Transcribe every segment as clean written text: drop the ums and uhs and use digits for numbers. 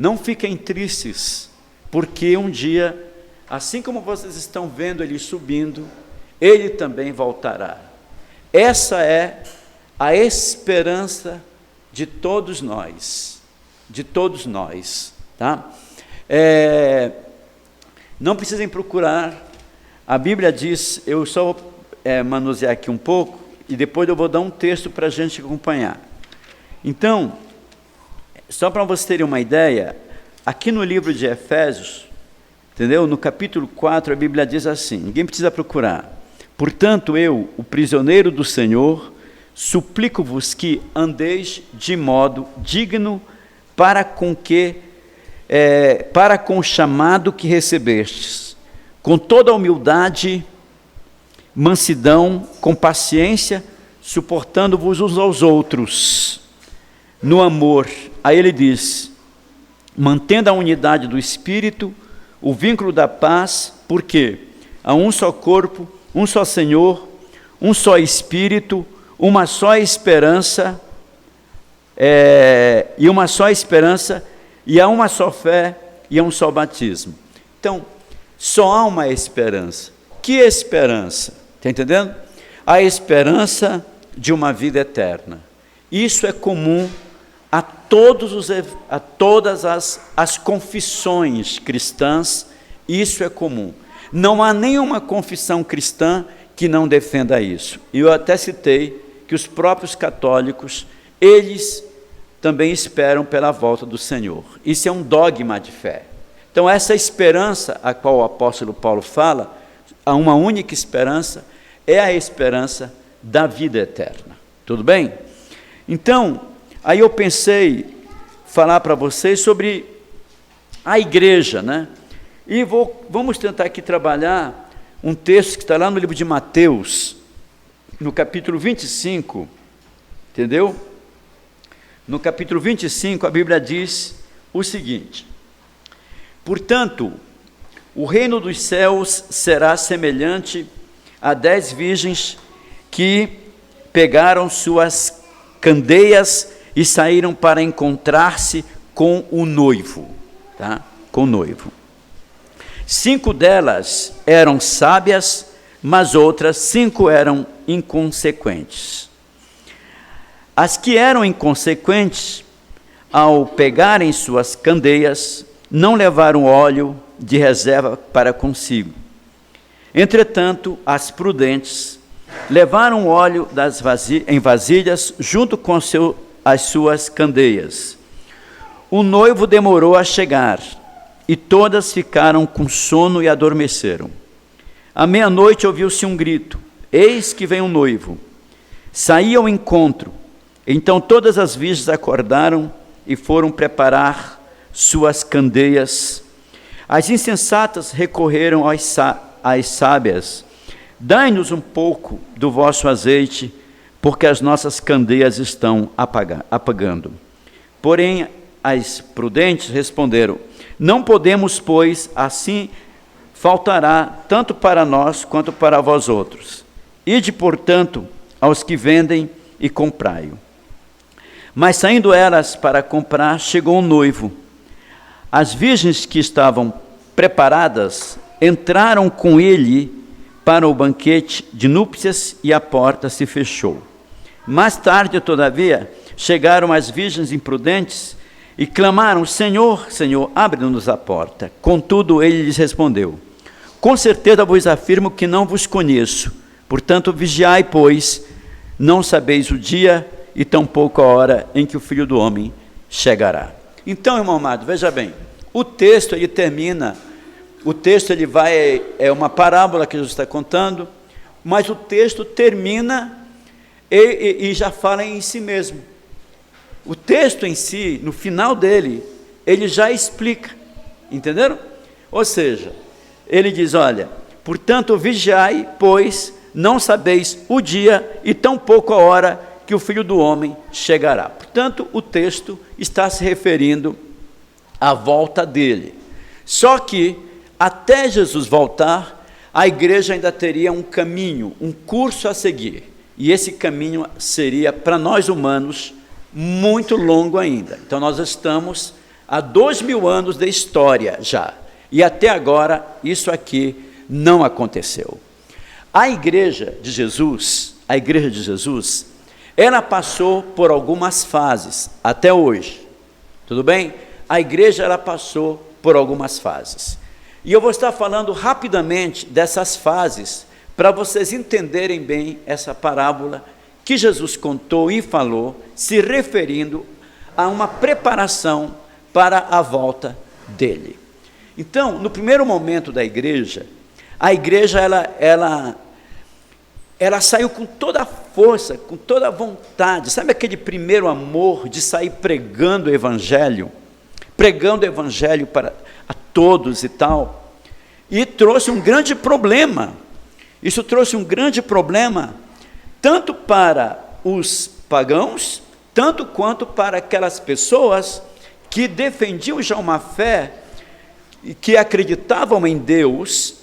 não fiquem tristes, porque um dia, assim como vocês estão vendo ele subindo, ele também voltará. Essa é a esperança de todos nós, tá? Não precisem procurar, a Bíblia diz, eu só vou manusear aqui um pouco, e depois eu vou dar um texto para a gente acompanhar. Então, só para vocês terem uma ideia, aqui no livro de Efésios, entendeu? No capítulo 4, a Bíblia diz assim, ninguém precisa procurar. Portanto, eu, o prisioneiro do Senhor, suplico-vos que andeis de modo digno para com o chamado que recebestes, com toda a humildade, mansidão, com paciência, suportando-vos uns aos outros, no amor. Aí ele diz, mantendo a unidade do Espírito, o vínculo da paz, porque há um só corpo, um só Senhor, um só Espírito, uma só esperança, e uma só esperança, e há uma só fé, e há um só batismo. Então, só há uma esperança. Que esperança? Está entendendo? A esperança de uma vida eterna. Isso é comum a todas as confissões cristãs, isso é comum. Não há nenhuma confissão cristã que não defenda isso. E eu até citei que os próprios católicos, eles também esperam pela volta do Senhor. Isso é um dogma de fé. Então, essa esperança a qual o apóstolo Paulo fala, há uma única esperança, é a esperança da vida eterna. Tudo bem? Então, aí eu pensei falar para vocês sobre a igreja, né? E vamos tentar aqui trabalhar um texto que está lá no livro de Mateus, no capítulo 25, entendeu? No capítulo 25, a Bíblia diz o seguinte: portanto, o reino dos céus será semelhante a 10 virgens que pegaram suas candeias e saíram para encontrar-se com o noivo, tá? Com o noivo. 5 delas eram sábias, mas outras 5 eram inconsequentes. As que eram inconsequentes, ao pegarem suas candeias, não levaram óleo de reserva para consigo. Entretanto, as prudentes levaram óleo em vasilhas junto com as suas candeias. O noivo demorou a chegar, e todas ficaram com sono e adormeceram. À meia-noite ouviu-se um grito: eis que vem o noivo. Saí ao encontro. Então todas as virgens acordaram e foram preparar suas candeias. As insensatas recorreram às sábias: dai-nos um pouco do vosso azeite, porque as nossas candeias estão apagando. Porém, as prudentes responderam: não podemos, pois assim faltará tanto para nós quanto para vós outros. Ide, portanto, aos que vendem e comprai-o. Mas saindo elas para comprar, chegou um noivo. As virgens que estavam preparadas entraram com ele para o banquete de núpcias e a porta se fechou. Mais tarde, todavia, chegaram as virgens imprudentes e clamaram: Senhor, Senhor, abre-nos a porta. Contudo, ele lhes respondeu: com certeza vos afirmo que não vos conheço. Portanto, vigiai, pois não sabeis o dia e tampouco a hora em que o Filho do Homem chegará. Então, irmão amado, veja bem, o texto ele termina, é uma parábola que Jesus está contando, mas o texto termina e já fala em si mesmo. O texto em si, no final dele, ele já explica, entenderam? Ou seja, ele diz: olha, portanto vigiai, pois não sabeis o dia e tampouco a hora que o Filho do Homem chegará. Portanto, o texto está se referindo à volta dele. Só que, até Jesus voltar, a igreja ainda teria um caminho, um curso a seguir. E esse caminho seria, para nós humanos, muito longo ainda. Então, nós estamos há 2000 anos de história já, e até agora isso aqui não aconteceu. A igreja de Jesus, ela passou por algumas fases, até hoje, tudo bem? A igreja, ela passou por algumas fases, e eu vou estar falando rapidamente dessas fases, para vocês entenderem bem essa parábola que Jesus contou e falou, se referindo a uma preparação para a volta dele. Então, no primeiro momento da igreja, a igreja ela saiu com toda a força, com toda a vontade, sabe aquele primeiro amor de sair pregando o evangelho para a todos e tal, e trouxe um grande problema. Isso trouxe um grande problema, tanto para os pagãos, tanto quanto para aquelas pessoas que defendiam já uma fé, que acreditavam em Deus,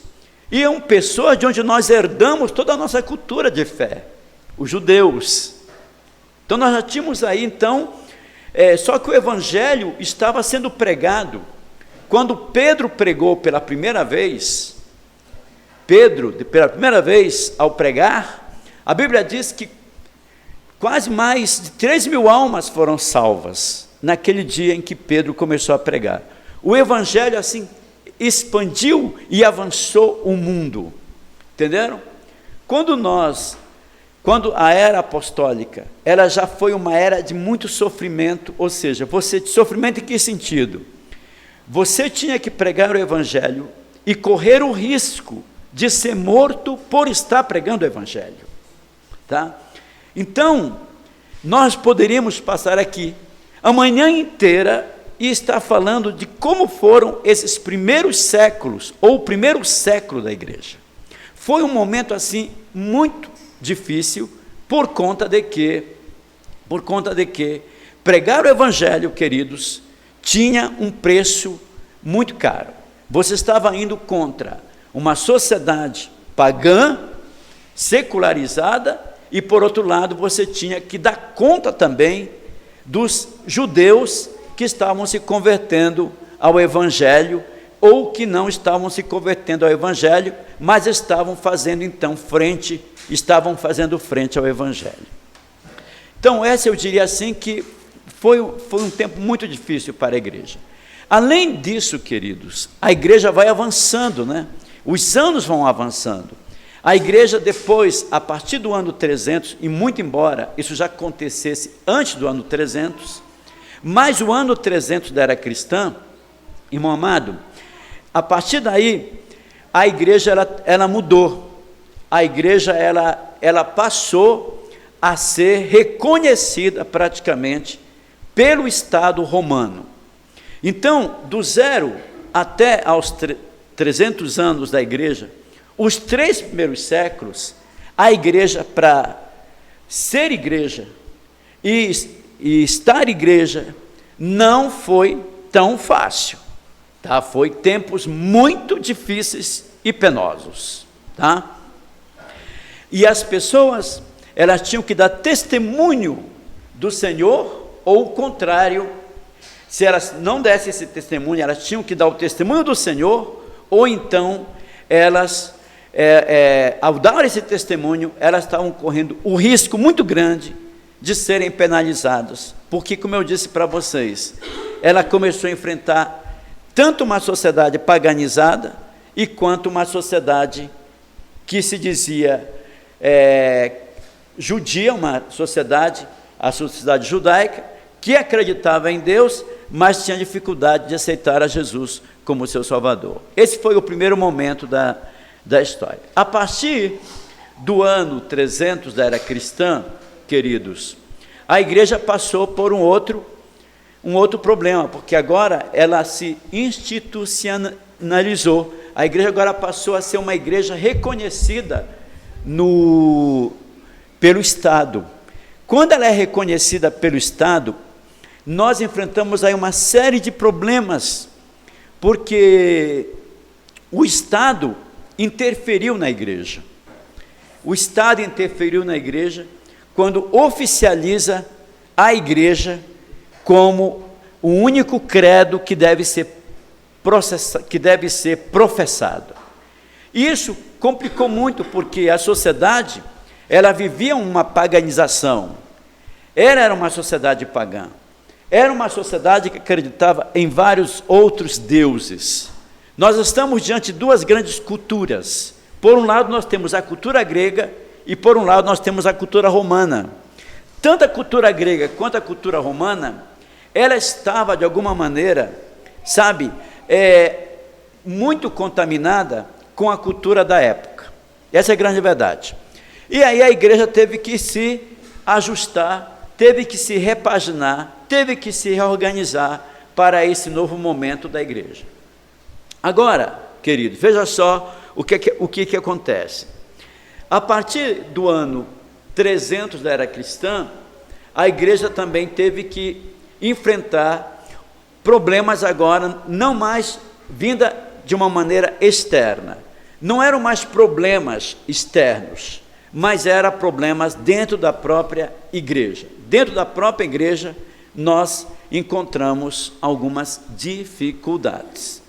e eram pessoas de onde nós herdamos toda a nossa cultura de fé, os judeus. Então nós já tínhamos aí, então, só que o evangelho estava sendo pregado. Quando Pedro pregou pela primeira vez, pela primeira vez, ao pregar, a Bíblia diz que quase mais de 3.000 almas foram salvas, naquele dia em que Pedro começou a pregar. O evangelho, assim, expandiu e avançou o mundo, entenderam? Quando a era apostólica, ela já foi uma era de muito sofrimento, ou seja, sofrimento em que sentido? Você tinha que pregar o evangelho e correr o risco de ser morto por estar pregando o evangelho, tá? Então, nós poderíamos passar aqui a manhã inteira e estar falando de como foram esses primeiros séculos, ou o primeiro século da igreja. Foi um momento, assim, muito difícil, por conta de que pregar o evangelho, queridos, tinha um preço muito caro. Você estava indo contra uma sociedade pagã, secularizada, e por outro lado você tinha que dar conta também dos judeus que estavam se convertendo ao evangelho, ou que não estavam se convertendo ao evangelho, mas estavam fazendo frente ao evangelho. Então essa, eu diria assim, que foi um tempo muito difícil para a igreja. Além disso, queridos, a igreja vai avançando, né? Os anos vão avançando. A igreja depois, a partir do ano 300, e muito embora isso já acontecesse antes do ano 300, mas o ano 300 da era cristã, irmão amado, a partir daí, a igreja ela mudou. A igreja ela passou a ser reconhecida praticamente pelo Estado romano. Então, do 0 até aos 300 anos da igreja, os 3 primeiros séculos, a igreja, para ser igreja e estar igreja, não foi tão fácil, tá? Foi tempos muito difíceis e penosos, tá? E as pessoas, elas tinham que dar testemunho do Senhor, ou o contrário, se elas não dessem esse testemunho, elas tinham que dar o testemunho do Senhor, ou então elas, ao dar esse testemunho, elas estavam correndo o risco muito grande de serem penalizadas, porque, como eu disse para vocês, ela começou a enfrentar tanto uma sociedade paganizada, e quanto uma sociedade que se dizia judia, a sociedade judaica, que acreditava em Deus, mas tinha dificuldade de aceitar a Jesus como seu Salvador. Esse foi o primeiro momento da história. A partir do ano 300 da era cristã, queridos, a igreja passou por um outro problema, porque agora ela se institucionalizou. A igreja agora passou a ser uma igreja reconhecida pelo Estado. Quando ela é reconhecida pelo Estado, nós enfrentamos aí uma série de problemas, porque o Estado interferiu na igreja. O Estado interferiu na igreja quando oficializa a igreja como o único credo que deve ser professado. Isso complicou muito, porque a sociedade, ela vivia uma paganização. Ela era uma sociedade pagã. Era uma sociedade que acreditava em vários outros deuses. Nós estamos diante de duas grandes culturas. Por um lado, nós temos a cultura grega e, por um lado, nós temos a cultura romana. Tanto a cultura grega quanto a cultura romana, ela estava, de alguma maneira, muito contaminada com a cultura da época. Essa é a grande verdade. E aí a igreja teve que se ajustar, teve que se repaginar, teve que se reorganizar para esse novo momento da igreja. Agora, querido, veja só o que acontece. A partir do ano 300 da era cristã, a igreja também teve que enfrentar problemas agora, não mais vinda de uma maneira externa. Não eram mais problemas externos, mas eram problemas dentro da própria igreja. Dentro da própria igreja, nós encontramos algumas dificuldades.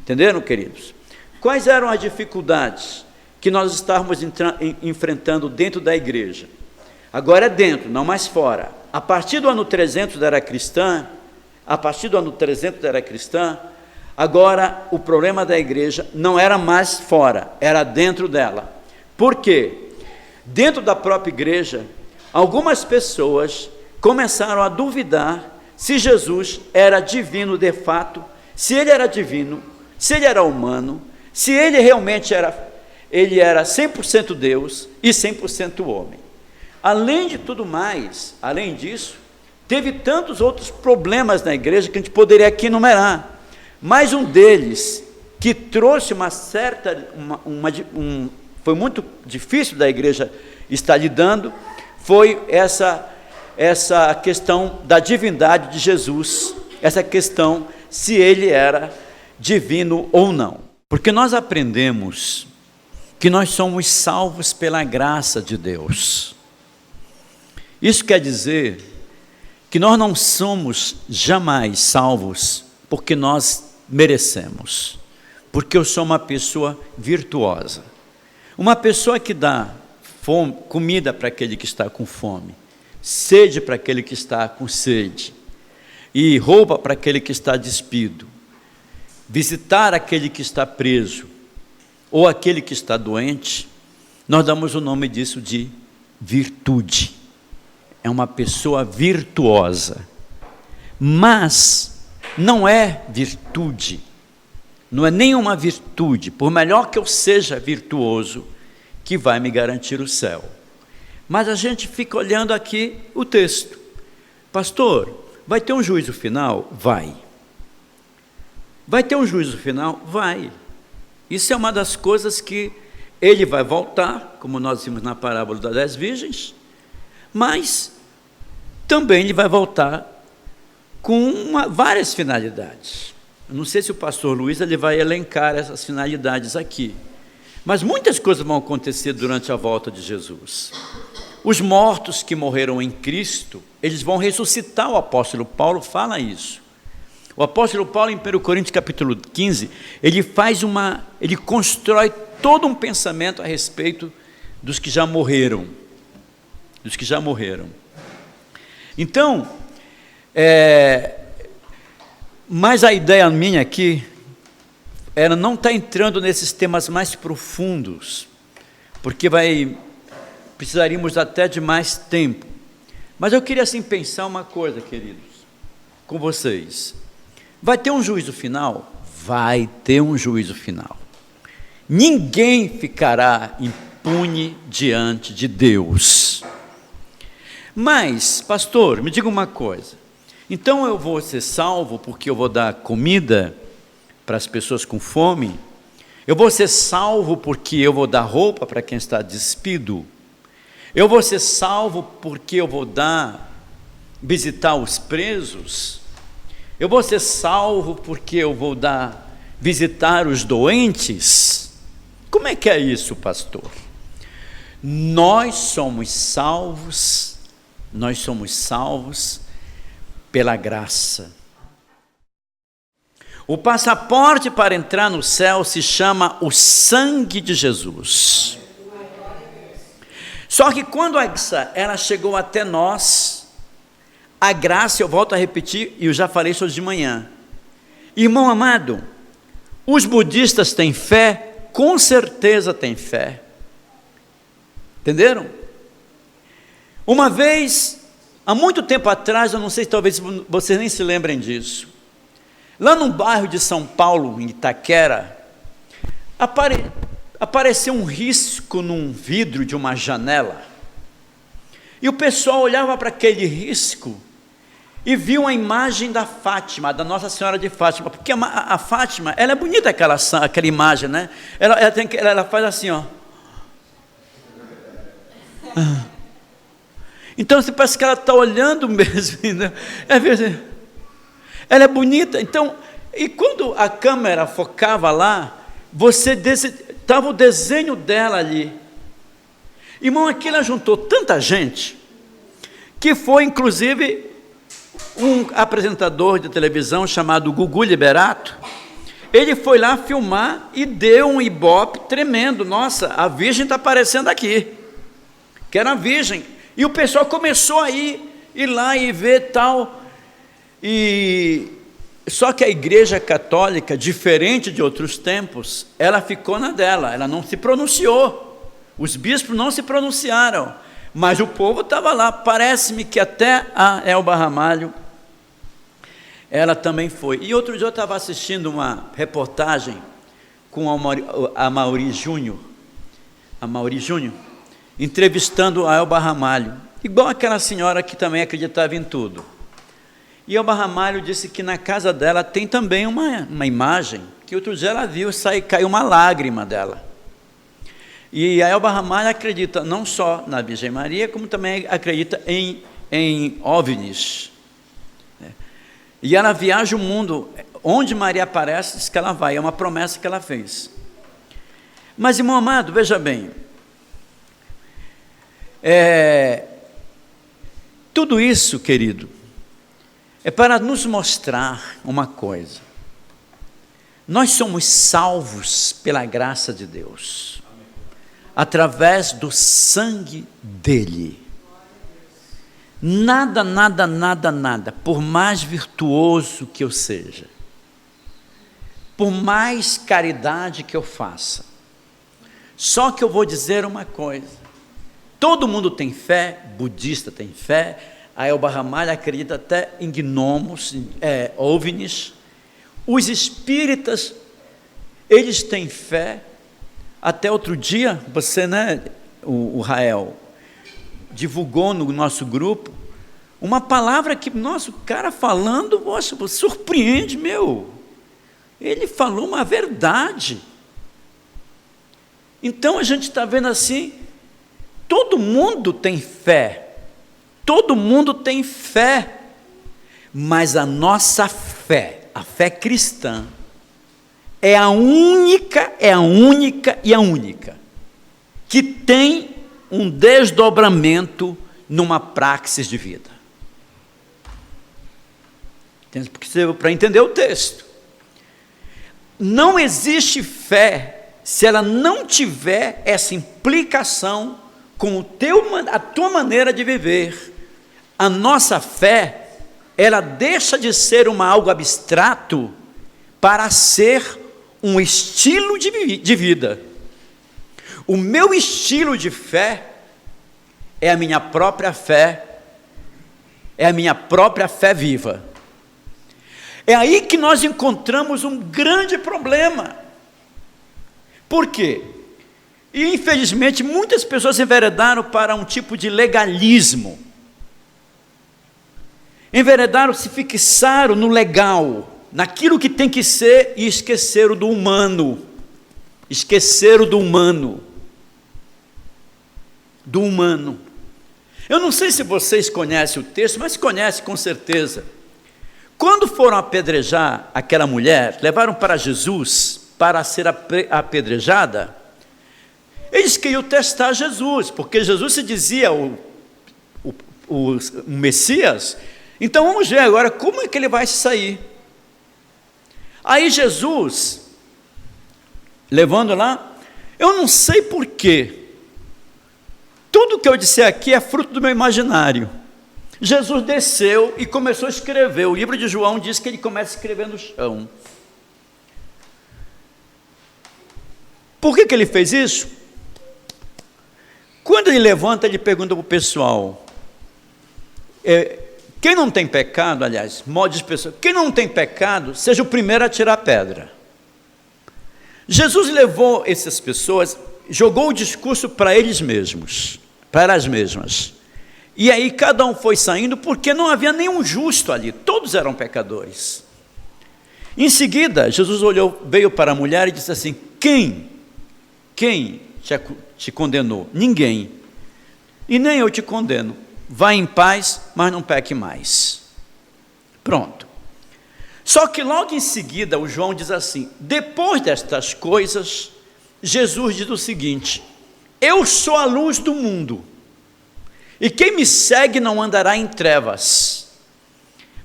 Entenderam, queridos? Quais eram as dificuldades que nós estávamos enfrentando dentro da igreja? Agora é dentro, não mais fora. A partir do ano 300 da era cristã, agora o problema da igreja não era mais fora, era dentro dela. Por quê? Dentro da própria igreja, algumas pessoas começaram a duvidar se Jesus era divino de fato, se ele era divino, se ele era humano, se ele realmente era 100% Deus e 100% homem. Além de tudo mais, além disso, teve tantos outros problemas na igreja que a gente poderia aqui enumerar. Mas um deles, que trouxe foi muito difícil da igreja estar lidando, foi essa questão da divindade de Jesus, essa questão se ele era divino ou não. Porque nós aprendemos que nós somos salvos pela graça de Deus. Isso quer dizer que nós não somos jamais salvos porque nós merecemos, porque eu sou uma pessoa virtuosa, uma pessoa que dá comida para aquele que está com fome, sede para aquele que está com sede, e roupa para aquele que está despido, visitar aquele que está preso, ou aquele que está doente. Nós damos o nome disso de virtude. É uma pessoa virtuosa, mas não é virtude, não é nenhuma virtude, por melhor que eu seja virtuoso, que vai me garantir o céu. Mas a gente fica olhando aqui o texto. Pastor, vai ter um juízo final? Vai. Vai ter um juízo final? Vai. Isso é uma das coisas que ele vai voltar, como nós vimos na parábola das 10 virgens, mas também ele vai voltar com várias finalidades. Eu não sei se o pastor Luiz ele vai elencar essas finalidades aqui, mas muitas coisas vão acontecer durante a volta de Jesus. Os mortos que morreram em Cristo, eles vão ressuscitar. O apóstolo Paulo fala isso. O apóstolo Paulo, em 1 Coríntios capítulo 15, ele constrói todo um pensamento a respeito dos que já morreram. Então, mas a ideia minha aqui era não estar entrando nesses temas mais profundos, porque precisaríamos até de mais tempo. Mas eu queria assim pensar uma coisa, queridos, com vocês. Vai ter um juízo final? Vai ter um juízo final. Ninguém ficará impune diante de Deus. Mas, pastor, me diga uma coisa. Então eu vou ser salvo porque eu vou dar comida para as pessoas com fome? Eu vou ser salvo porque eu vou dar roupa para quem está despido? Eu vou ser salvo porque eu vou visitar os presos? Eu vou ser salvo porque eu vou visitar os doentes? Como é que é isso, pastor? Nós somos salvos pela graça. O passaporte para entrar no céu se chama o sangue de Jesus. Só que quando a graça ela chegou até nós, a graça, eu volto a repetir, e eu já falei isso hoje de manhã. Irmão amado, os budistas têm fé? Com certeza têm fé. Entenderam? Uma vez, há muito tempo atrás, eu não sei, talvez vocês nem se lembrem disso, lá no bairro de São Paulo, em Itaquera, apareceu um risco num vidro de uma janela, e o pessoal olhava para aquele risco, e viu a imagem da Fátima, da Nossa Senhora de Fátima, porque a Fátima, ela é bonita aquela imagem, né? Ela faz assim, ó. Então você parece que ela está olhando mesmo, né? Ela é bonita. Então, e quando a câmera focava lá, estava o desenho dela ali. Irmão, aqui ela juntou tanta gente, que foi inclusive um apresentador de televisão chamado Gugu Liberato. Ele foi lá filmar e deu um ibope tremendo. Nossa, a Virgem está aparecendo aqui, que era a Virgem. E o pessoal começou a ir lá e ver tal. Só que a Igreja Católica, diferente de outros tempos, ela ficou na dela, ela não se pronunciou. Os bispos não se pronunciaram, mas o povo estava lá. Parece-me que até a Elba Ramalho, ela também foi. E outro dia eu estava assistindo uma reportagem com a Mauri Júnior, entrevistando a Elba Ramalho, igual aquela senhora que também acreditava em tudo. E Elba Ramalho disse que na casa dela tem também uma imagem, que outro dia ela viu, caiu uma lágrima dela. E a Elba Ramalho acredita não só na Virgem Maria, como também acredita em OVNIs. E ela viaja o mundo, onde Maria aparece, diz que ela vai, é uma promessa que ela fez. Mas, irmão amado, veja bem, tudo isso, querido, é para nos mostrar uma coisa: nós somos salvos pela graça de Deus, através do sangue dele. Nada, por mais virtuoso que eu seja, por mais caridade que eu faça, só que eu vou dizer uma coisa: todo mundo tem fé, budista tem fé, a Elba Ramalho acredita até em gnomos, OVNIs, os espíritas, eles têm fé. Até outro dia, você, né, o Rael, divulgou no nosso grupo uma palavra que, nossa, o cara falando, nossa, surpreende, meu, ele falou uma verdade. Então a gente está vendo assim, todo mundo tem fé, mas a nossa fé, a fé cristã, é a única que tem um desdobramento numa praxis de vida. Para entender o texto, não existe fé se ela não tiver essa implicação com a tua maneira de viver. A nossa fé, ela deixa de ser algo abstrato para ser um estilo de vida. O meu estilo de fé é a minha própria fé, viva. É aí que nós encontramos um grande problema. Por quê? E infelizmente muitas pessoas enveredaram para um tipo de legalismo. Se fixaram no legal, naquilo que tem que ser, e esqueceram do humano. Eu não sei se vocês conhecem o texto, mas conhecem com certeza. Quando foram apedrejar aquela mulher, levaram para Jesus para ser apedrejada, eles queriam testar Jesus, porque Jesus se dizia o Messias. Então vamos ver agora como é que ele vai sair. Aí Jesus, levando lá, eu não sei porquê, tudo que eu disser aqui é fruto do meu imaginário. Jesus desceu e começou a escrever. O livro de João diz que ele começa a escrever no chão. Por que ele fez isso? Quando ele levanta, ele pergunta para o pessoal, quem não tem pecado, aliás, modo de expressão, quem não tem pecado, seja o primeiro a tirar a pedra. Jesus levou essas pessoas, jogou o discurso para eles mesmos, para elas mesmas. E aí cada um foi saindo, porque não havia nenhum justo ali, todos eram pecadores. Em seguida, Jesus veio para a mulher e disse assim, quem te condenou? Ninguém. E nem eu te condeno. Vá em paz, mas não peque mais. Pronto. Só que logo em seguida, o João diz assim, depois destas coisas, Jesus diz o seguinte, eu sou a luz do mundo, e quem me segue não andará em trevas,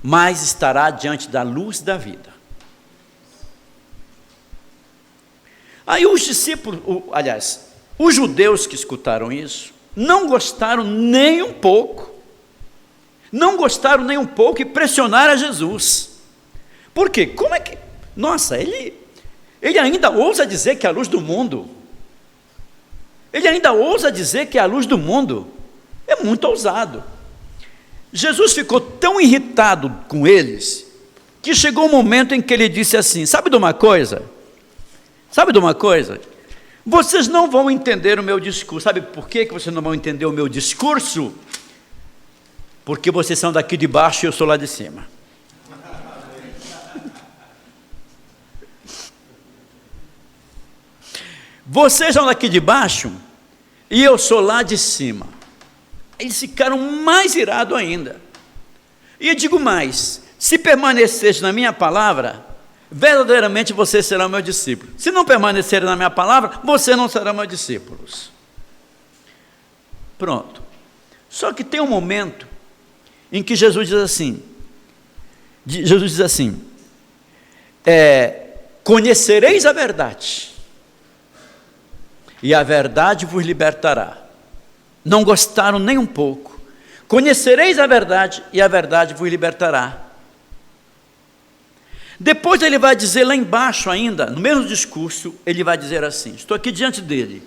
mas estará diante da luz da vida. Aí os discípulos, os judeus que escutaram isso, não gostaram nem um pouco, e pressionaram a Jesus. Por quê? Como é que, nossa, ele ainda ousa dizer que é a luz do mundo, é muito ousado. Jesus ficou tão irritado com eles, que chegou um momento em que ele disse assim, sabe de uma coisa? Vocês não vão entender o meu discurso. Sabe por que vocês não vão entender o meu discurso? Porque vocês são daqui de baixo e eu sou lá de cima. Vocês são daqui de baixo e eu sou lá de cima. Eles ficaram mais irados ainda. E eu digo mais, se permaneceres na minha palavra, verdadeiramente você será meu discípulo. Se não permanecer na minha palavra, você não será meu discípulo. Pronto. Só que tem um momento em que Jesus diz assim, conhecereis a verdade, e a verdade vos libertará. Não gostaram nem um pouco. Conhecereis a verdade, e a verdade vos libertará. Depois ele vai dizer lá embaixo ainda, no mesmo discurso, ele vai dizer assim, estou aqui diante dele,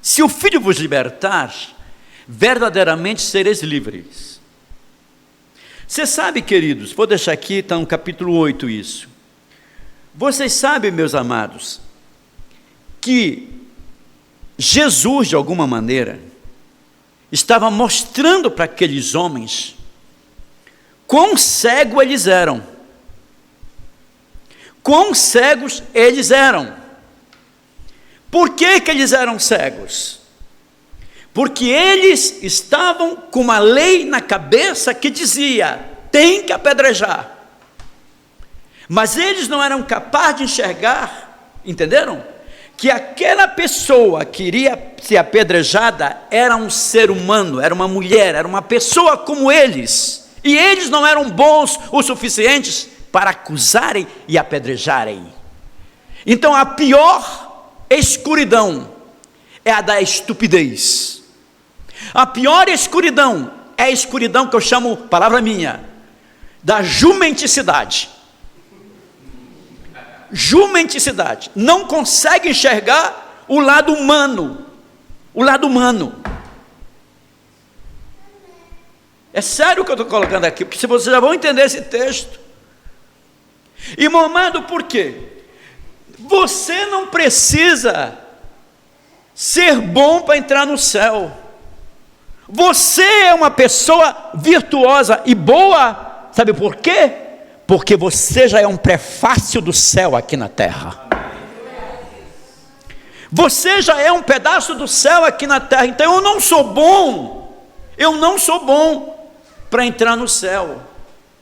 se o Filho vos libertar, verdadeiramente sereis livres. Você sabe, queridos, vou deixar aqui, está no capítulo 8 isso, vocês sabem, meus amados, que Jesus, de alguma maneira, estava mostrando para aqueles homens quão cegos eles eram. Quão cegos eles eram. Por que eles eram cegos? Porque eles estavam com uma lei na cabeça que dizia, tem que apedrejar. Mas eles não eram capazes de enxergar, entenderam? Que aquela pessoa que iria ser apedrejada era um ser humano, era uma mulher, era uma pessoa como eles. E eles não eram bons o suficientes para acusarem e apedrejarem. Então a pior escuridão é a da estupidez. A pior escuridão é a escuridão que eu chamo, palavra minha, da jumenticidade. Jumenticidade. Não consegue enxergar o lado humano. O lado humano. É sério o que eu estou colocando aqui, porque se vocês já vão entender esse texto. Irmão amado, por quê? Você não precisa ser bom para entrar no céu. Você é uma pessoa virtuosa e boa, sabe por quê? Porque você já é um prefácio do céu aqui na terra. Você já é um pedaço do céu aqui na terra. Então eu não sou bom para entrar no céu.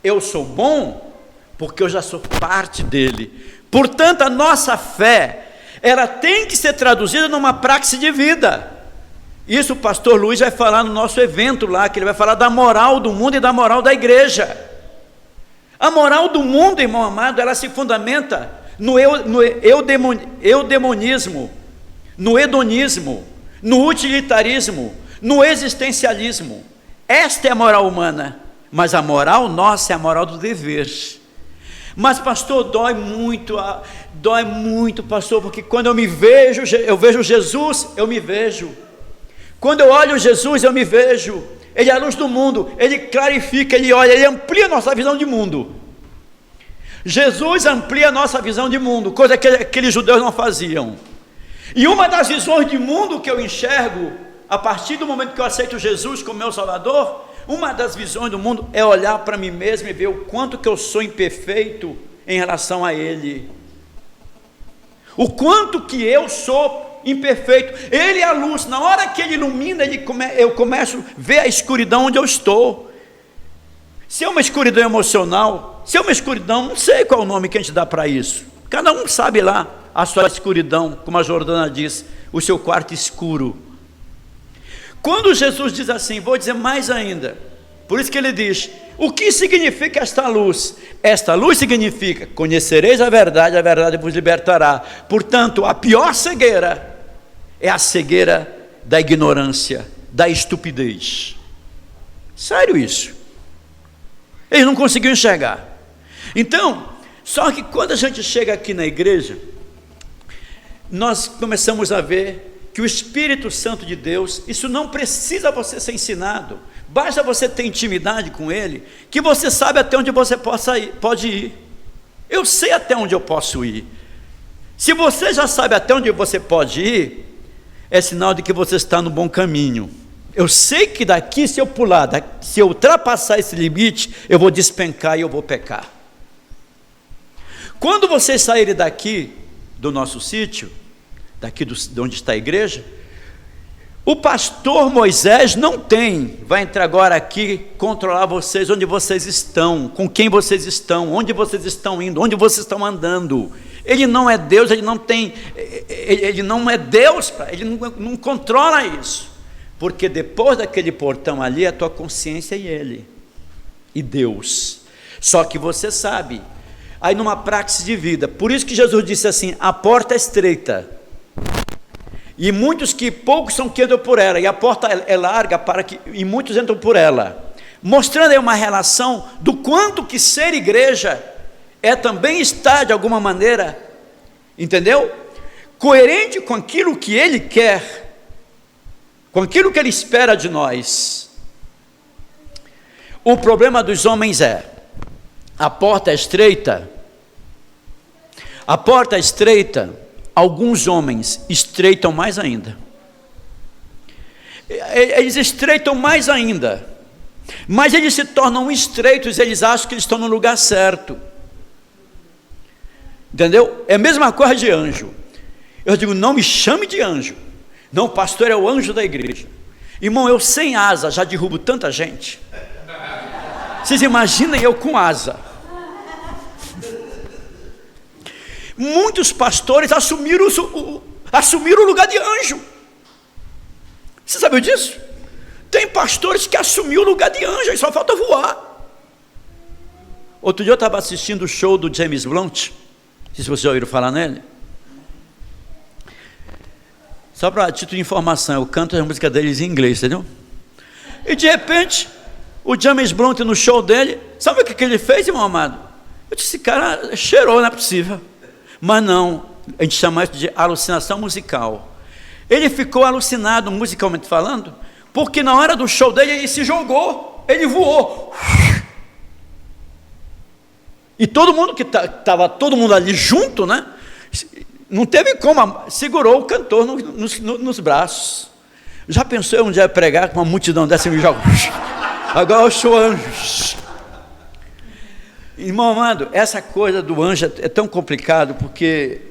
Eu sou bom porque eu já sou parte dele. Portanto, a nossa fé, ela tem que ser traduzida numa praxe de vida. Isso o pastor Luiz vai falar no nosso evento lá, que ele vai falar da moral do mundo e da moral da igreja. A moral do mundo, irmão amado, ela se fundamenta no eudemonismo, no hedonismo, no utilitarismo, no existencialismo. Esta é a moral humana, mas a moral nossa é a moral do dever. Mas pastor, dói muito, pastor, porque quando eu vejo Jesus, eu me vejo. Quando eu olho Jesus, eu me vejo. Ele é a luz do mundo, ele clarifica, ele olha, ele amplia a nossa visão de mundo. Jesus amplia a nossa visão de mundo, coisa que aqueles judeus não faziam. E uma das visões de mundo que eu enxergo, a partir do momento que eu aceito Jesus como meu Salvador, uma das visões do mundo é olhar para mim mesmo e ver o quanto que eu sou imperfeito em relação a Ele. O quanto que eu sou imperfeito. Ele é a luz, na hora que Ele ilumina, eu começo a ver a escuridão onde eu estou. Se é uma escuridão emocional, se é uma escuridão, não sei qual é o nome que a gente dá para isso. Cada um sabe lá a sua escuridão, como a Jordana diz, o seu quarto escuro. Quando Jesus diz assim, vou dizer mais ainda, por isso que ele diz, o que significa esta luz? Esta luz significa, conhecereis a verdade vos libertará. Portanto, a pior cegueira é a cegueira da ignorância, da estupidez. Sério isso. Eles não conseguiam enxergar. Então, só que quando a gente chega aqui na igreja, nós começamos a ver que o Espírito Santo de Deus, isso não precisa você ser ensinado, basta você ter intimidade com Ele, que você sabe até onde você pode ir. Eu sei até onde eu posso ir. Se você já sabe até onde você pode ir, é sinal de que você está no bom caminho. Eu sei que daqui, se eu pular, se eu ultrapassar esse limite, eu vou despencar e eu vou pecar. Quando vocês saírem daqui do nosso sítio, daqui de onde está a igreja, o pastor Moisés vai entrar agora aqui, controlar vocês, onde vocês estão, com quem vocês estão, onde vocês estão indo, onde vocês estão andando. Ele não é Deus, ele não é Deus, ele não controla isso. Porque depois daquele portão ali, é a tua consciência e Ele, e Deus. Só que você sabe, aí numa praxis de vida, por isso que Jesus disse assim, a porta é estreita, e poucos são que entram por ela, e a porta é larga, e muitos entram por ela, mostrando aí uma relação do quanto que ser igreja é também estar de alguma maneira, entendeu? Coerente com aquilo que Ele quer, com aquilo que Ele espera de nós. O problema dos homens é, a porta é estreita, alguns homens estreitam mais ainda, eles estreitam mais ainda, mas eles se tornam estreitos, eles acham que eles estão no lugar certo, entendeu? É a mesma coisa de anjo. Eu digo, não me chame de anjo. Não, o pastor é o anjo da igreja. Irmão, eu sem asa já derrubo tanta gente. Vocês imaginem eu com asa. Muitos pastores assumiram o lugar de anjo. Você sabe disso? Tem pastores que assumiram o lugar de anjo, e só falta voar. Outro dia eu estava assistindo o show do James Blunt. Não sei se vocês já ouviram falar nele. Só para título de informação, eu canto a música deles em inglês, entendeu? E de repente, o James Blunt no show dele, sabe o que ele fez, irmão amado? Eu disse, esse cara cheirou, não é possível. Mas não, a gente chama isso de alucinação musical. Ele ficou alucinado, musicalmente falando, porque na hora do show dele, ele se jogou, ele voou. E todo mundo que estava todo mundo ali junto, né? Não teve como, segurou o cantor nos braços. Já pensou um dia pregar com uma multidão dessa e me joga? Agora eu sou anjo. Irmão amado, essa coisa do anjo é tão complicado, porque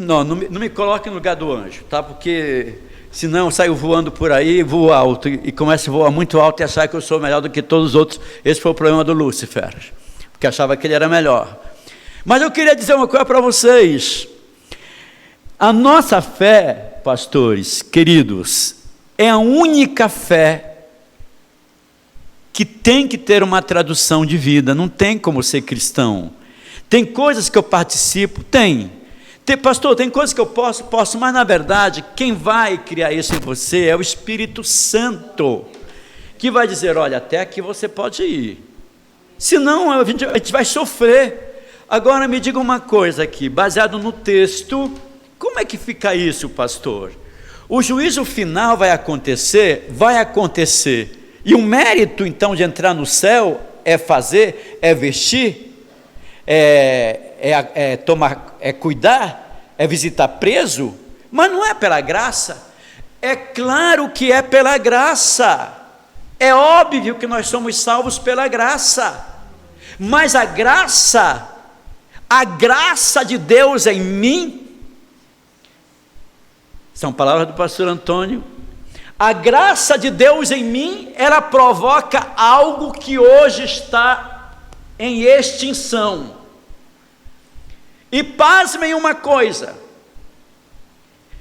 não me coloque no lugar do anjo, tá? Porque senão eu saio voando por aí, voo alto, e começo a voar muito alto e achar que eu sou melhor do que todos os outros. Esse foi o problema do Lúcifer, porque achava que ele era melhor. Mas eu queria dizer uma coisa para vocês. A nossa fé, pastores, queridos, é a única fé que tem que ter uma tradução de vida, não tem como ser cristão. Tem coisas que eu participo, pastor, tem coisas que eu posso, mas na verdade, quem vai criar isso em você é o Espírito Santo, que vai dizer, olha, até aqui você pode ir, senão a gente vai sofrer. Agora me diga uma coisa aqui, baseado no texto, como é que fica isso, pastor? O juízo final vai acontecer, e o mérito então de entrar no céu é vestir, cuidar, é visitar preso, mas não é pela graça. É claro que é pela graça, é óbvio que nós somos salvos pela graça, mas a graça de Deus em mim, são palavras do pastor Antônio, a graça de Deus em mim, ela provoca algo que hoje está em extinção. E pasmem uma coisa,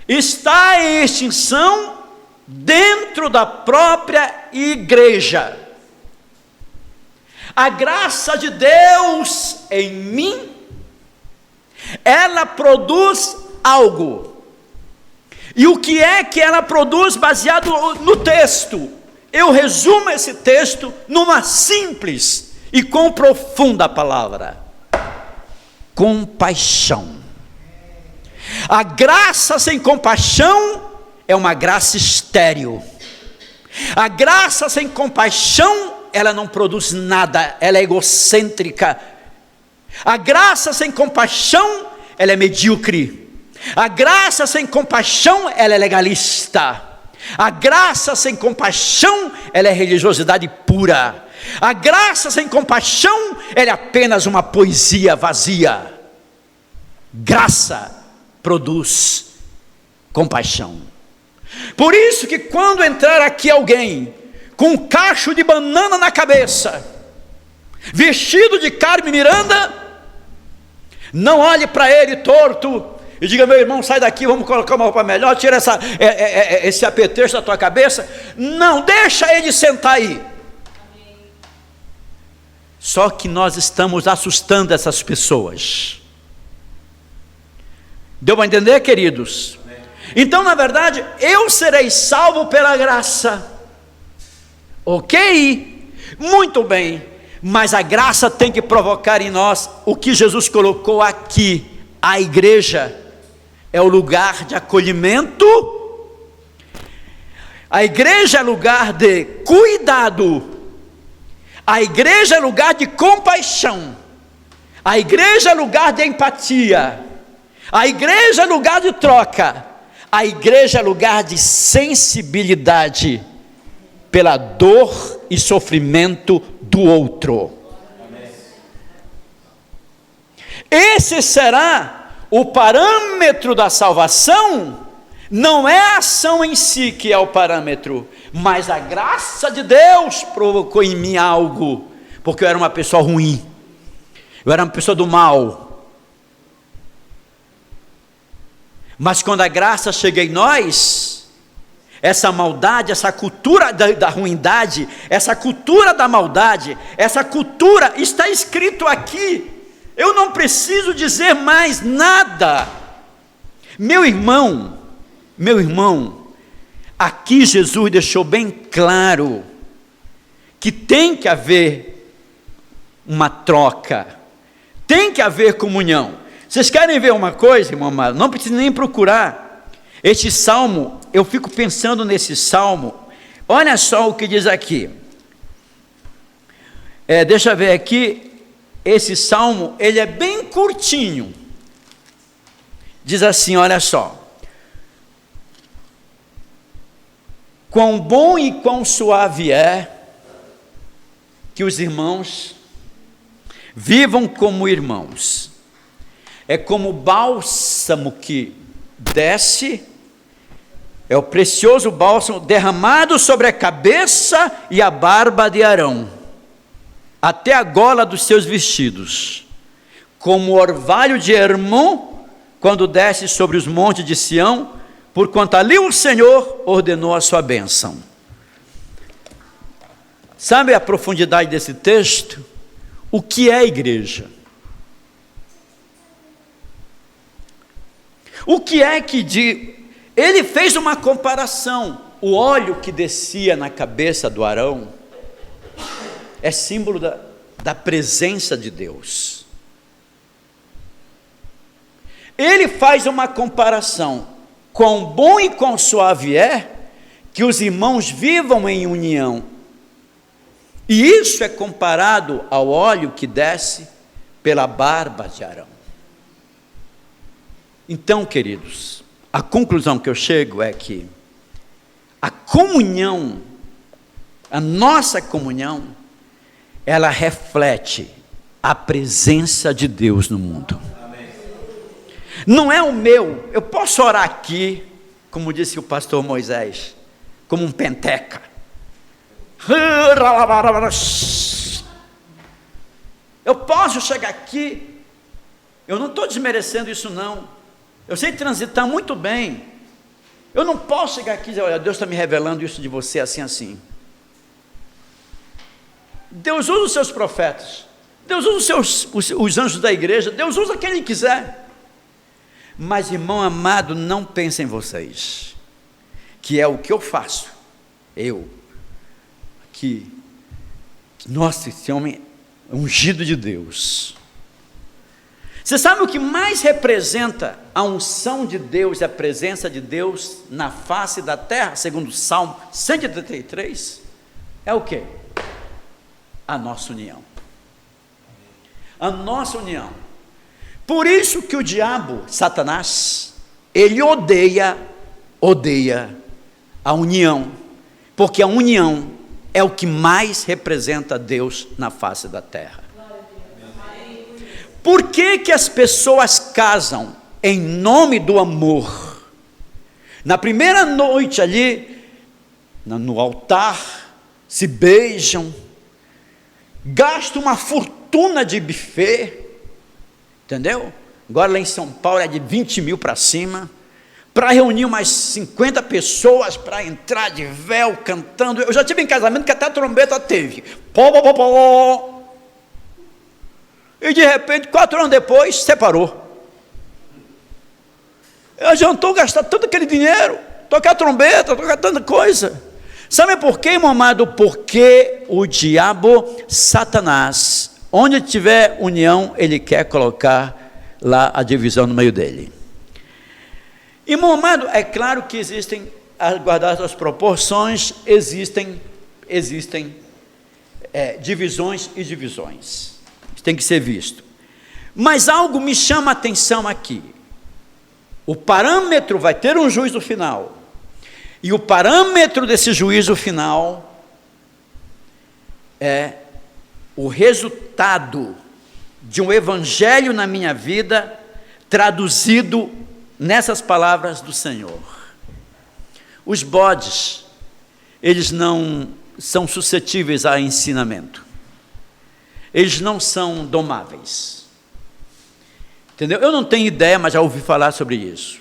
está em extinção dentro da própria igreja. A graça de Deus em mim, ela produz algo. E o que é que ela produz baseado no texto? Eu resumo esse texto numa simples e quão profunda palavra: compaixão. A graça sem compaixão é uma graça estéril. A graça sem compaixão, ela não produz nada, ela é egocêntrica. A graça sem compaixão, ela é medíocre. A graça sem compaixão, ela é legalista. A graça sem compaixão, ela é religiosidade pura. A graça sem compaixão, ela é apenas uma poesia vazia. Graça produz compaixão. Por isso que quando entrar aqui alguém com um cacho de banana na cabeça, vestido de Carmen Miranda, não olhe para ele torto e diga: meu irmão, sai daqui, vamos colocar uma roupa melhor, tira esse apetrecho da tua cabeça. Não, deixa ele sentar aí. Só que nós estamos assustando essas pessoas. Deu para entender, queridos? Então, na verdade, eu serei salvo pela graça. Ok? Muito bem. Mas a graça tem que provocar em nós o que Jesus colocou aqui. A igreja é o lugar de acolhimento. A igreja é lugar de cuidado. A igreja é lugar de compaixão. A igreja é lugar de empatia. A igreja é lugar de troca. A igreja é lugar de sensibilidade pela dor e sofrimento do outro. Esse será o parâmetro da salvação. Não é a ação em si que é o parâmetro, mas a graça de Deus provocou em mim algo, porque eu era uma pessoa ruim, eu era uma pessoa do mal. Mas quando a graça chega em nós, essa maldade, essa cultura da ruindade, essa cultura da maldade, essa cultura está escrito aqui. Eu não preciso dizer mais nada. Meu irmão, aqui Jesus deixou bem claro que tem que haver uma troca, tem que haver comunhão. Vocês querem ver uma coisa, irmão amado? Não precisa nem procurar. Este salmo, eu fico pensando nesse salmo. Olha só o que diz aqui. Deixa eu ver aqui. Esse salmo, ele é bem curtinho. Diz assim, olha só: quão bom e quão suave é que os irmãos vivam como irmãos. É como bálsamo que desce, é o precioso bálsamo derramado sobre a cabeça e a barba de Arão, até a gola dos seus vestidos, como o orvalho de Hermon, quando desce sobre os montes de Sião, porquanto ali o Senhor ordenou a sua bênção. Sabe a profundidade desse texto? O que é a igreja? O que é que ele fez uma comparação. O óleo que descia na cabeça do Arão é símbolo da presença de Deus. Ele faz uma comparação. Quão bom e quão suave é que os irmãos vivam em união. E isso é comparado ao óleo que desce pela barba de Arão. Então, queridos, a conclusão que eu chego é que a comunhão, a nossa comunhão, ela reflete a presença de Deus no mundo. Amém. Não é o meu, eu posso orar aqui, como disse o pastor Moisés, como um penteca. Eu posso chegar aqui, eu não estou desmerecendo isso não, eu sei transitar muito bem, eu não posso chegar aqui e dizer, olha, Deus está me revelando isso de você assim, assim. Deus usa os seus profetas, Deus usa os anjos da igreja, Deus usa quem Ele quiser. Mas, irmão amado, não pense em vocês, que é o que eu faço, nossa, esse homem é ungido de Deus. Você sabe o que mais representa a unção de Deus e a presença de Deus na face da terra, segundo o Salmo 133? É o quê? A nossa união. A nossa união. Por isso que o diabo, Satanás, ele odeia a união, porque a união é o que mais representa Deus na face da terra. Por que as pessoas casam em nome do amor? Na primeira noite ali, no altar, se beijam, gastam uma fortuna de buffet, entendeu? Agora lá em São Paulo é de 20 mil para cima, para reunir umas 50 pessoas, para entrar de véu, cantando. Eu já tive em casamento que até a trombeta teve. Pó, pó, pó, pó. E de repente, 4 anos depois, separou. Adiantou gastar todo aquele dinheiro, tocar trombeta, tocar tanta coisa. Sabe por quê, irmão amado? Porque o diabo, Satanás, onde tiver união, ele quer colocar lá a divisão no meio dele. Irmão amado, é claro que existem, guardadas as proporções, existem divisões e divisões. Isso tem que ser visto. Mas algo me chama a atenção aqui. O parâmetro vai ter um juízo final. E o parâmetro desse juízo final é o resultado de um evangelho na minha vida, traduzido nessas palavras do Senhor. Os bodes, eles não são suscetíveis a ensinamento. Eles não são domáveis. Entendeu? Eu não tenho ideia, mas já ouvi falar sobre isso.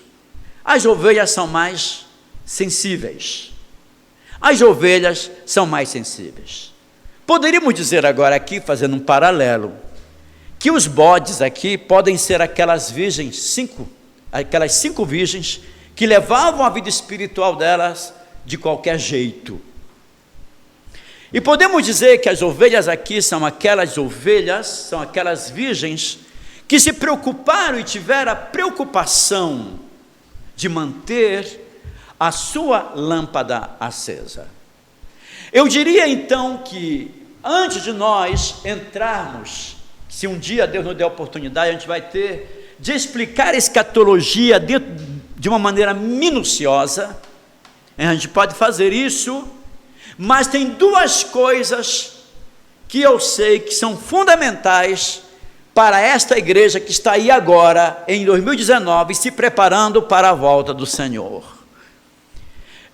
As ovelhas são mais sensíveis. As ovelhas são mais sensíveis. Poderíamos dizer agora aqui, fazendo um paralelo, que os bodes aqui podem ser aquelas cinco virgens que levavam a vida espiritual delas de qualquer jeito. E podemos dizer que as ovelhas aqui são aquelas virgens que se preocuparam e tiveram a preocupação de manter a sua lâmpada acesa. Eu diria então que antes de nós entrarmos, se um dia Deus nos der a oportunidade, a gente vai ter de explicar a escatologia de uma maneira minuciosa. A gente pode fazer isso, mas tem duas coisas que eu sei que são fundamentais para esta igreja que está aí agora, em 2019, se preparando para a volta do Senhor.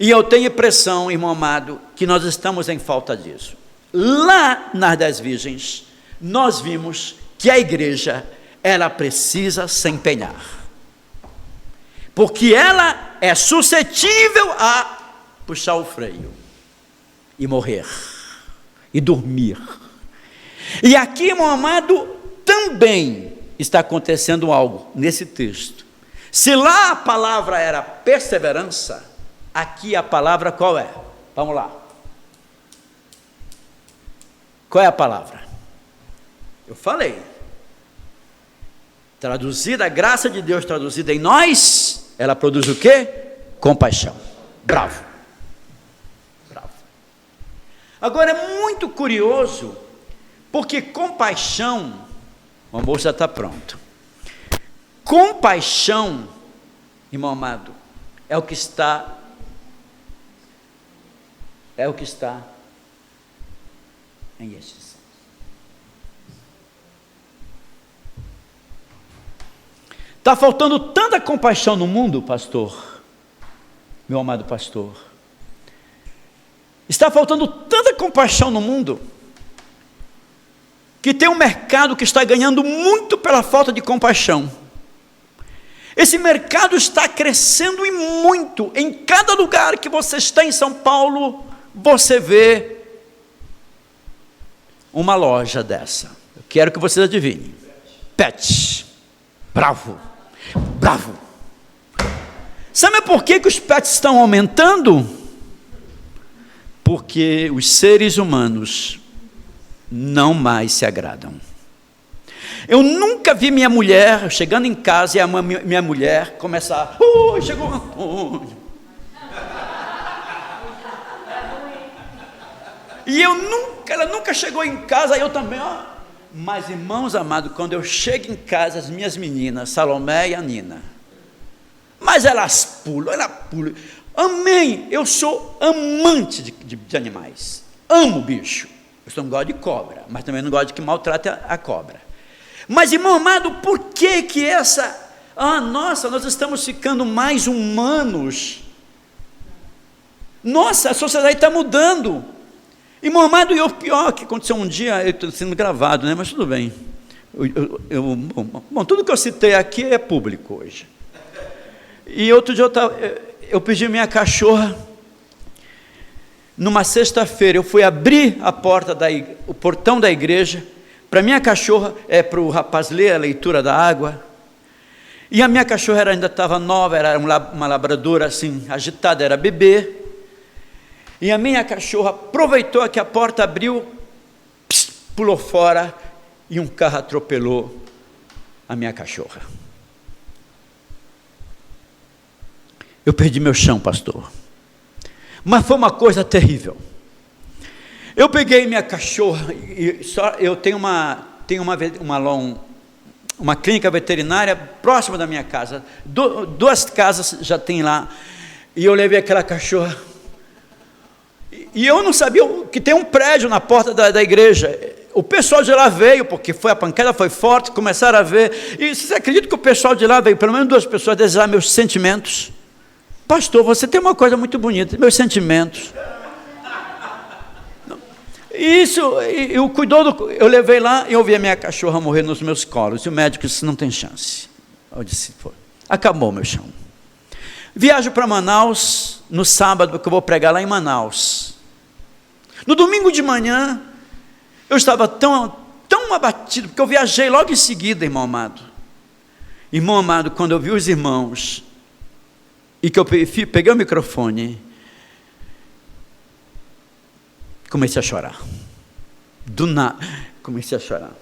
E eu tenho impressão, irmão amado, que nós estamos em falta disso. Lá nas 10 virgens, nós vimos que a igreja, ela precisa se empenhar, porque ela é suscetível a puxar o freio e morrer. e dormir. E aqui, meu amado, também está acontecendo algo nesse texto. Se lá a palavra era perseverança, aqui a palavra qual é? Vamos lá. Qual é a palavra? Eu falei. Traduzida, a graça de Deus traduzida em nós, ela produz o quê? Compaixão. Bravo. Bravo. Agora é muito curioso, porque compaixão, o almoço já está pronto. Compaixão, irmão amado, é o que está em extinção. Está faltando tanta compaixão no mundo, pastor, meu amado pastor. Está faltando tanta compaixão no mundo, que tem um mercado que está ganhando muito pela falta de compaixão. Esse mercado está crescendo e muito. Em cada lugar que você está em São Paulo, você vê uma loja dessa. Eu quero que vocês adivinhem. Pet. Bravo. Bravo. Sabe por que os pets estão aumentando? Porque os seres humanos não mais se agradam. Eu nunca vi minha mulher chegando em casa e a minha mulher começar, chegou o Antônio. E ela nunca chegou em casa, eu também, Mas, irmãos amados, quando eu chego em casa, as minhas meninas, Salomé e a Nina, mas elas pulam. Amém, eu sou amante de animais, amo bicho. Eu só não gosto de cobra, mas também não gosto de que maltrate a cobra. Mas, irmão amado, por que nós estamos ficando mais humanos? Nossa, a sociedade está mudando. Irmão amado, e o pior que aconteceu um dia, eu estou sendo gravado, né? Mas tudo bem. Tudo que eu citei aqui é público hoje. E outro dia eu pedi minha cachorra, numa sexta-feira, eu fui abrir a porta, o portão da igreja, para minha cachorra, para o rapaz ler a leitura da água, e a minha cachorra ainda estava nova, era uma labradora assim, agitada, era bebê, e a minha cachorra aproveitou que a porta abriu, pulou fora, e um carro atropelou a minha cachorra. Eu perdi meu chão, pastor. Mas foi uma coisa terrível. Eu peguei minha cachorra, eu tenho uma clínica veterinária próxima da minha casa, duas casas já tem lá, e eu levei aquela cachorra, e eu não sabia que tem um prédio na porta da igreja. O pessoal de lá veio, porque a pancada foi forte, começaram a ver, e vocês acreditam que o pessoal de lá veio, pelo menos 2 pessoas, desejar meus sentimentos? Pastor, você tem uma coisa muito bonita, meus sentimentos. Isso, eu levei lá e eu vi a minha cachorra morrer nos meus colos, e o médico disse, não tem chance. Eu disse, acabou meu chão. Viajo para Manaus, no sábado, porque eu vou pregar lá em Manaus. No domingo de manhã, eu estava tão abatido, porque eu viajei logo em seguida, irmão amado. Irmão amado, quando eu vi os irmãos, e que eu peguei o microfone, comecei a chorar. Do nada, comecei a chorar.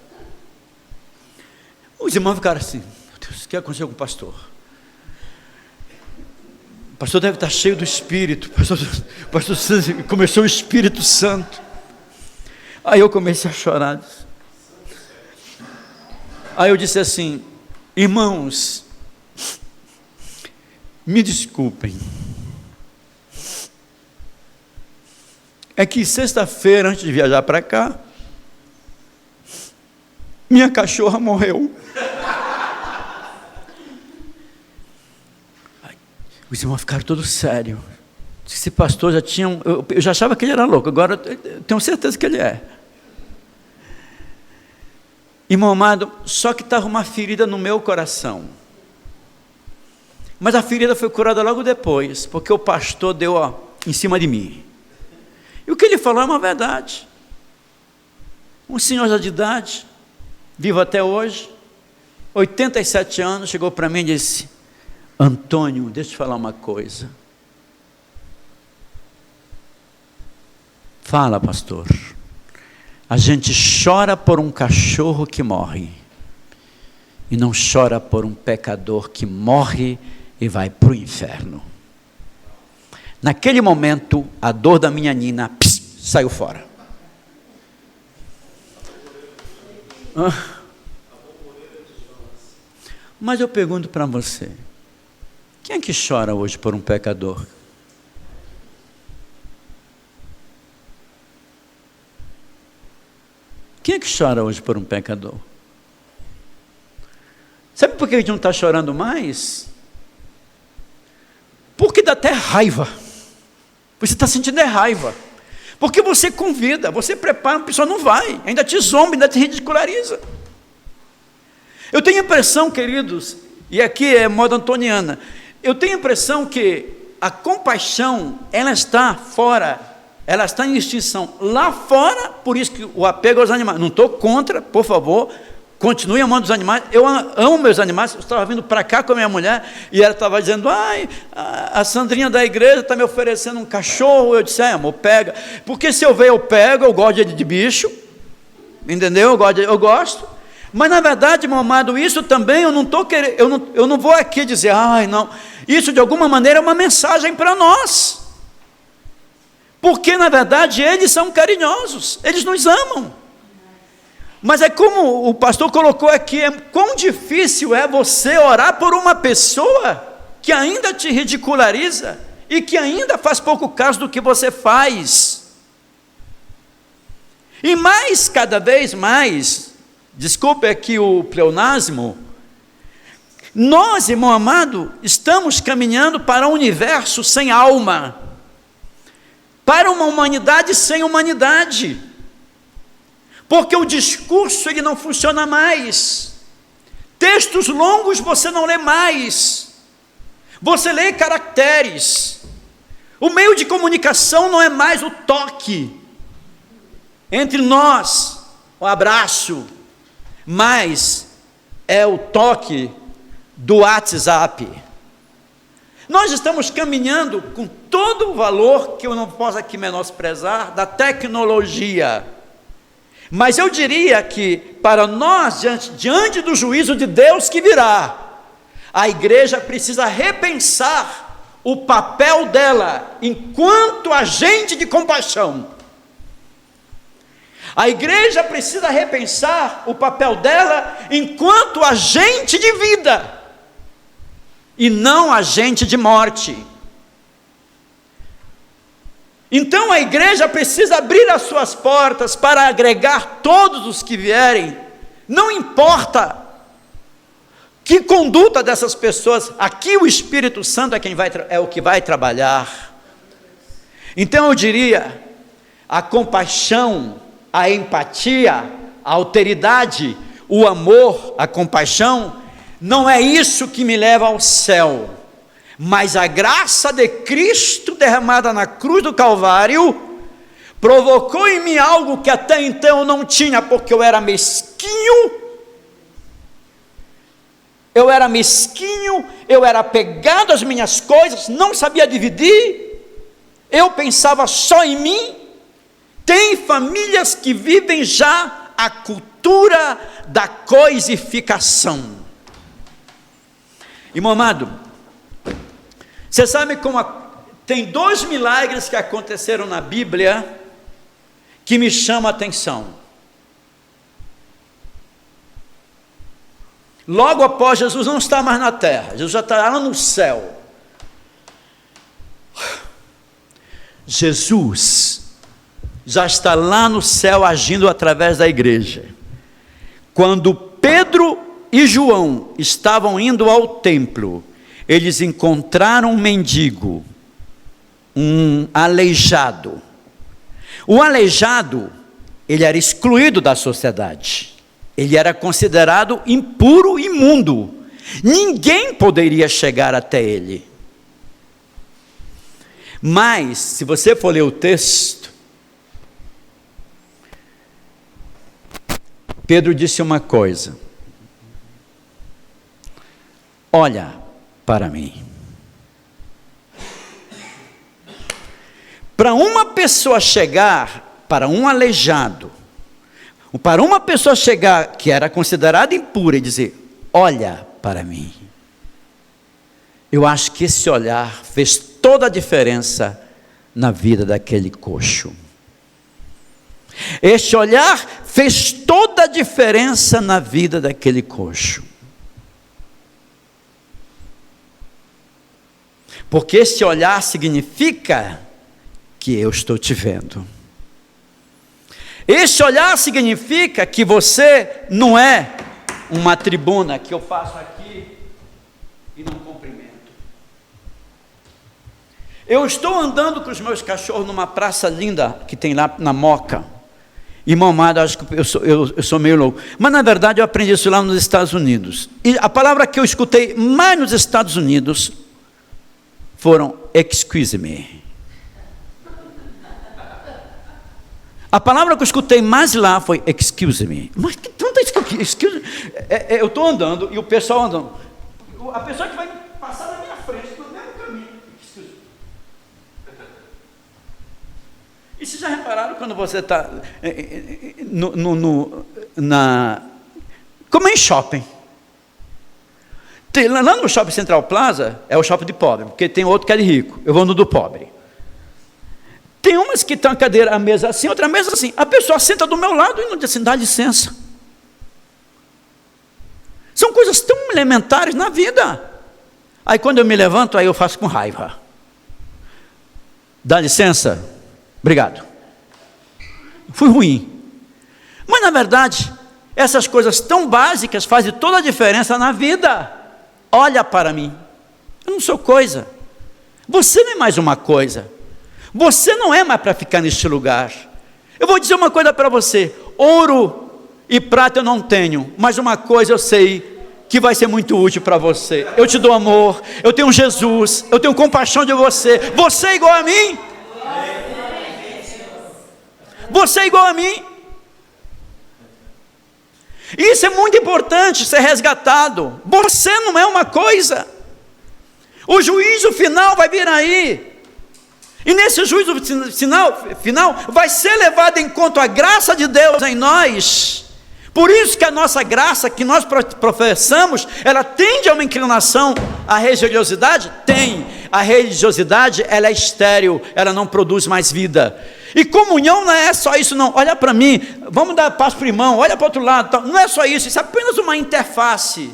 Os irmãos ficaram assim, meu Deus, o que aconteceu com o pastor? O pastor deve estar cheio do Espírito. O pastor começou o Espírito Santo. Aí eu comecei a chorar. Aí eu disse assim, irmãos, me desculpem. É que sexta-feira, antes de viajar para cá, minha cachorra morreu. Os irmãos ficaram todos sérios. Esse pastor já tinha... Eu já achava que ele era louco, agora eu tenho certeza que ele é. Irmão amado, só que estava uma ferida no meu coração. Mas a ferida foi curada logo depois, porque o pastor deu em cima de mim. E o que ele falou é uma verdade. um senhor já de idade, vivo até hoje, 87 anos, chegou para mim e disse: Antônio, deixa eu te falar uma coisa. Fala, pastor. A gente chora por um cachorro que morre, e não chora por um pecador que morre e vai para o inferno. Naquele momento, a dor da minha Nina saiu fora. Mas eu pergunto para você, quem é que chora hoje por um pecador? Quem é que chora hoje por um pecador? Sabe por que a gente não está chorando mais? Porque dá até raiva. Você está sentindo raiva. Porque você convida, você prepara, a pessoa não vai, ainda te zomba, ainda te ridiculariza. Eu tenho a impressão, queridos, e aqui é moda antoniana, eu tenho a impressão que a compaixão, ela está fora, ela está em extinção lá fora, por isso que o apego aos animais. Não estou contra, por favor, continue amando os animais. Eu amo meus animais. Eu estava vindo para cá com a minha mulher e ela estava dizendo: ai, a Sandrinha da igreja está me oferecendo um cachorro. Eu disse: amor, pega, porque se eu ver eu pego, eu gosto de bicho, entendeu? Eu gosto. Mas na verdade, meu amado, isso também eu não estou querendo, eu não vou aqui dizer: ai, não. Isso de alguma maneira é uma mensagem para nós, porque na verdade eles são carinhosos, eles nos amam. Mas é como o pastor colocou aqui, quão difícil é você orar por uma pessoa que ainda te ridiculariza e que ainda faz pouco caso do que você faz. E mais, cada vez mais, desculpe aqui o pleonasmo, nós, irmão amado, estamos caminhando para um universo sem alma, para uma humanidade sem humanidade, porque o discurso ele não funciona mais, textos longos você não lê mais, você lê caracteres, o meio de comunicação não é mais o toque entre nós, o abraço, mas é o toque do WhatsApp. Nós estamos caminhando com todo o valor, que eu não posso aqui menosprezar, da tecnologia, mas eu diria que para nós, diante do juízo de Deus que virá, a igreja precisa repensar o papel dela enquanto agente de compaixão. A igreja precisa repensar o papel dela enquanto agente de vida, e não agente de morte. Então a igreja precisa abrir as suas portas para agregar todos os que vierem, não importa que conduta dessas pessoas, aqui o Espírito Santo é o que vai trabalhar. Então eu diria, a compaixão, a empatia, a alteridade, o amor, a compaixão, não é isso que me leva ao céu, mas a graça de Cristo derramada na cruz do Calvário, provocou em mim algo que até então eu não tinha, porque eu era mesquinho, eu era apegado às minhas coisas, não sabia dividir, eu pensava só em mim. Tem famílias que vivem já a cultura da coisificação. Irmão amado, você sabe como tem 2 milagres que aconteceram na Bíblia que me chamam a atenção. Logo após Jesus não está mais na terra, Jesus já está lá no céu. Jesus já está lá no céu agindo através da igreja. Quando Pedro e João estavam indo ao templo, eles encontraram um mendigo, um aleijado. O aleijado, ele era excluído da sociedade, ele era considerado impuro, imundo, ninguém poderia chegar até ele. Mas, se você for ler o texto, Pedro disse uma coisa: olha para mim. Para uma pessoa chegar, para um aleijado, para uma pessoa chegar que era considerada impura e dizer: olha para mim, eu acho que esse olhar fez toda a diferença na vida daquele coxo. Este olhar fez toda a diferença na vida daquele coxo. Porque esse olhar significa que eu estou te vendo. Esse olhar significa que você não é uma tribuna que eu faço aqui e não cumprimento. Eu estou andando com os meus cachorros numa praça linda que tem lá na Moca. Irmão amado, acho que eu sou meio louco. Mas na verdade eu aprendi isso lá nos Estados Unidos. E a palavra que eu escutei mais nos Estados Unidos foram excuse me. A palavra que eu escutei mais lá foi excuse me. Mas que tanta excuse me? Eu estou andando e o pessoal andando. A pessoa que vai passar na minha frente, no mesmo caminho. Excuse me. E vocês já repararam quando você está como é em shopping? Lá no Shopping Central Plaza é o shopping de pobre, porque tem outro que é de rico. Eu vou no do pobre. Tem umas que estão a cadeira, a mesa assim, outra mesa assim. A pessoa senta do meu lado e não diz assim: dá licença. São coisas tão elementares na vida. Aí quando eu me levanto, aí eu faço com raiva. Dá licença? Obrigado. Fui ruim. Mas na verdade, essas coisas tão básicas fazem toda a diferença na vida. Olha para mim. Eu não sou coisa. Você não é mais uma coisa. Você não é mais para ficar neste lugar. Eu vou dizer uma coisa para você: ouro e prata eu não tenho, mas uma coisa eu sei que vai ser muito útil para você. Eu te dou amor, eu tenho Jesus, eu tenho compaixão de você. Você é igual a mim? Você é igual a mim? Isso é muito importante ser resgatado. Você não é uma coisa. O juízo final vai vir aí. E nesse juízo final vai ser levado em conta a graça de Deus em nós. Por isso que a nossa graça que nós professamos, ela tende a uma inclinação à religiosidade? Tem. A religiosidade, ela é estéril, ela não produz mais vida. E comunhão não é só isso não. Olha para mim, vamos dar passo para o irmão, olha para o outro lado. Não é só isso, isso é apenas uma interface.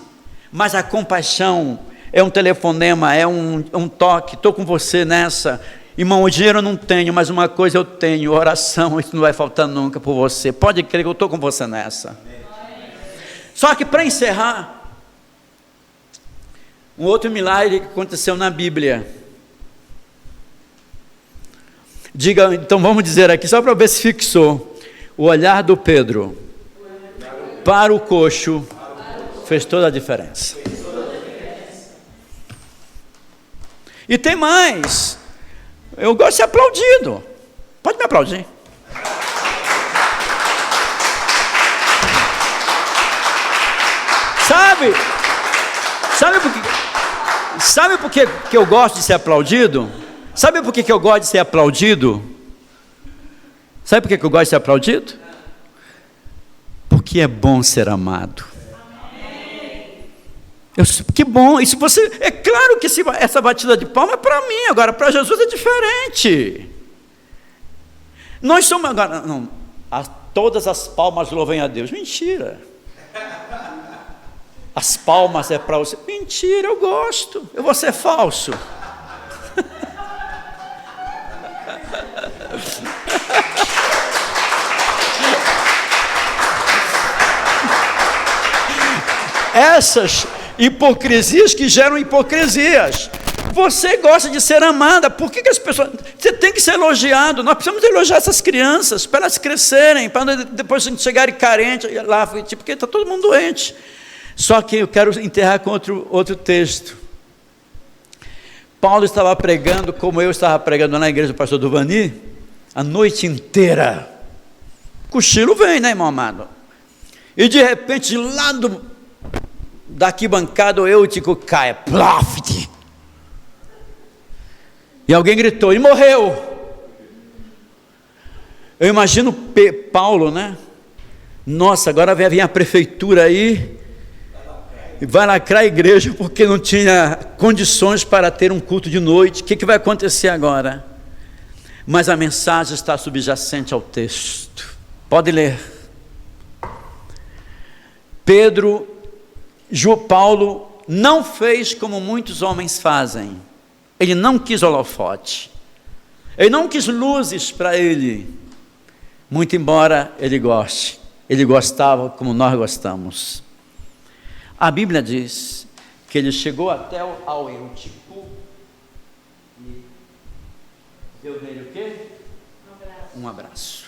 Mas a compaixão é um telefonema, é um toque. Estou com você nessa. Irmão, o dinheiro eu não tenho, mas uma coisa eu tenho: oração. Isso não vai faltar nunca por você. Pode crer que eu estou com você nessa. Só que para encerrar, um outro milagre que aconteceu na Bíblia. Diga, então vamos dizer aqui, só para ver se fixou. O olhar do Pedro para o coxo fez toda a diferença. E tem mais. Eu gosto de ser aplaudido. Pode me aplaudir. Sabe por que eu gosto de ser aplaudido? Sabe por que eu gosto de ser aplaudido? Sabe por que eu gosto de ser aplaudido? Porque é bom ser amado. Que bom, isso você, é claro que essa batida de palma é para mim, agora para Jesus é diferente. Nós somos agora, não, todas as palmas louvem a Deus. Mentira. As palmas é para você. Mentira, eu gosto. Eu vou ser falso. Essas hipocrisias que geram hipocrisias. Você gosta de ser amada. Por que as pessoas... Você tem que ser elogiado. Nós precisamos elogiar essas crianças para elas crescerem, para depois chegarem carentes lá, porque está todo mundo doente. Só que eu quero enterrar com outro texto. Paulo estava pregando, como eu estava pregando na igreja do pastor Duvani, a noite inteira. Cochilo vem, né, irmão amado? e de repente lá da arquibancada o Eutico cai, ploft, e alguém gritou, e morreu. Eu imagino Paulo, né? Nossa, agora vai vir a prefeitura aí e vai lacrar a igreja porque não tinha condições para ter um culto de noite. O que vai acontecer agora? Mas a mensagem está subjacente ao texto. Pode ler. Paulo não fez como muitos homens fazem. Ele não quis holofote. Ele não quis luzes para ele. Muito embora ele goste. Ele gostava como nós gostamos. A Bíblia diz que ele chegou até ao Eutico e deu nele o quê? Um abraço.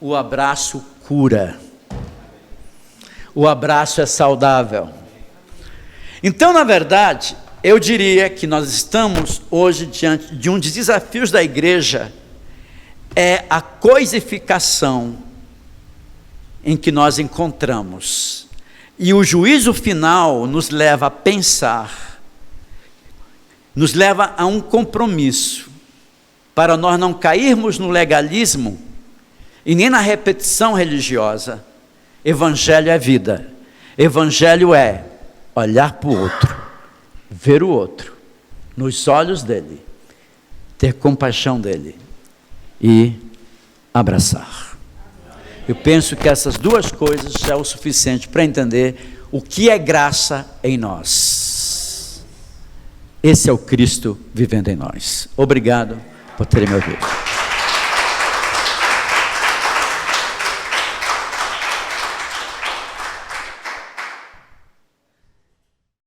O abraço cura. O abraço é saudável. Então, na verdade, eu diria que nós estamos hoje diante de um dos desafios da igreja, é a coisificação em que nós encontramos. E o juízo final nos leva a pensar, nos leva a um compromisso, para nós não cairmos no legalismo e nem na repetição religiosa. Evangelho é vida. Evangelho é olhar para o outro, ver o outro, nos olhos dele, ter compaixão dele e abraçar. Eu penso que essas duas coisas já é o suficiente para entender o que é graça em nós. Esse é o Cristo vivendo em nós. Obrigado por terem me ouvido.